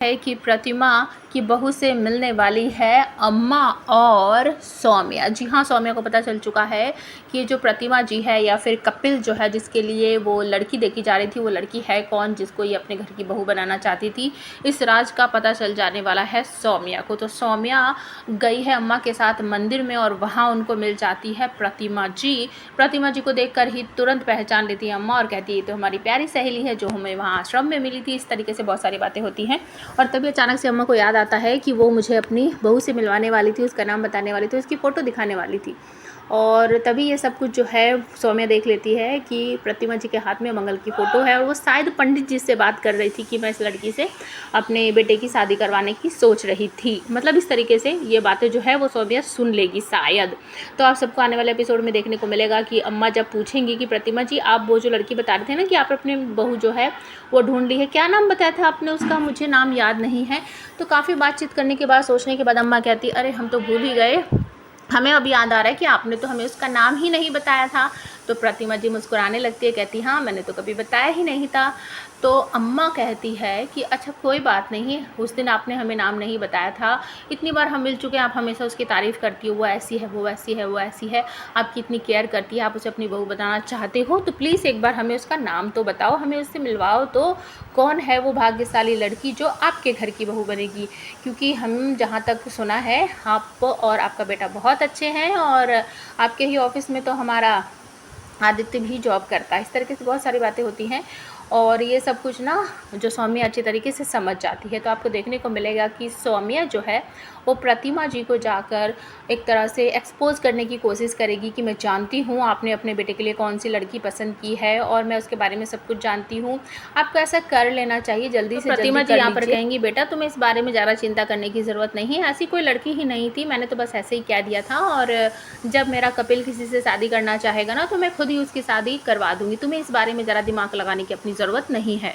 है कि प्रतिमा की बहू से मिलने वाली है अम्मा और सौम्या। जी हाँ, सौम्या को पता चल चुका है कि जो प्रतिमा जी है या फिर कपिल जो है जिसके लिए वो लड़की देखी जा रही थी, वो लड़की है कौन जिसको ये अपने घर की बहू बनाना चाहती थी। इस राज का पता चल जाने वाला है सौम्या को। तो सौम्या गई है अम्मा के साथ मंदिर में और वहाँ उनको मिल जाती है प्रतिमा जी। प्रतिमा जी को देखकर ही तुरंत पहचान लेती है अम्मा और कहती है तो हमारी प्यारी सहेली है जो हमें वहाँ आश्रम में मिली थी। इस तरीके से बहुत सारी बातें होती हैं और तभी अचानक से अम्मा को याद आता है कि वो मुझे अपनी बहू से मिलवाने वाली थी, उसका नाम बताने वाली थी, उसकी फ़ोटो दिखाने वाली थी। और तभी ये सब कुछ जो है सौम्या देख लेती है कि प्रतिमा जी के हाथ में मंगल की फ़ोटो है और वो शायद पंडित जी से बात कर रही थी कि मैं इस लड़की से अपने बेटे की शादी करवाने की सोच रही थी। मतलब इस तरीके से ये बातें जो है वो सौम्या सुन लेगी शायद। तो आप सबको आने वाले एपिसोड में देखने को मिलेगा कि अम्मा जब पूछेंगी कि प्रतिमा जी आप वो जो लड़की बता रहे थे ना कि आप अपने बहू जो है वो ढूंढ ली है, क्या नाम बताया था आपने उसका, मुझे नाम याद नहीं है। तो काफ़ी बातचीत करने के बाद, सोचने के बाद अम्मा कहती अरे हम तो भूल ही गए, हमें अभी याद आ रहा है कि आपने तो हमें उसका नाम ही नहीं बताया था। तो प्रतिमा जी मुस्कुराने लगती है, कहती हाँ मैंने तो कभी बताया ही नहीं था। तो अम्मा कहती है कि अच्छा कोई बात नहीं, उस दिन आपने हमें नाम नहीं बताया था, इतनी बार हम मिल चुके हैं, आप हमेशा उसकी तारीफ़ करती हो, वो ऐसी है, वो ऐसी है, वो ऐसी है, आपकी इतनी केयर करती है, आप उसे अपनी बहू बताना चाहते हो, तो प्लीज़ एक बार हमें उसका नाम तो बताओ, हमें उससे मिलवाओ तो, कौन है वो भाग्यशाली लड़की जो आपके घर की बहू बनेगी। क्योंकि हम जहाँ तक सुना है आप और आपका बेटा बहुत अच्छे हैं और आपके ही ऑफिस में तो हमारा आदित्य भी जॉब करता है। इस तरीके से बहुत सारी बातें होती हैं और ये सब कुछ ना जो सौम्या अच्छी तरीके से समझ जाती है। तो आपको देखने को मिलेगा कि सौम्या जो है वो प्रतिमा जी को जाकर एक तरह से एक्सपोज करने की कोशिश करेगी कि मैं जानती हूँ आपने अपने बेटे के लिए कौन सी लड़की पसंद की है और मैं उसके बारे में सब कुछ जानती हूँ, आपको ऐसा कर लेना चाहिए जल्दी से। प्रतिमा जी यहाँ पर कहेंगी बेटा तुम्हें इस बारे में ज़्यादा चिंता करने की ज़रूरत नहीं है, ऐसी कोई लड़की ही नहीं थी, मैंने तो बस ऐसे ही कह दिया था और जब मेरा कपिल किसी से शादी करना चाहेगा ना तो मैं खुद ही उसकी शादी करवा दूँगी, तुम्हें इस बारे में ज़रा दिमाग लगाने की अपनी ज़रूरत नहीं है।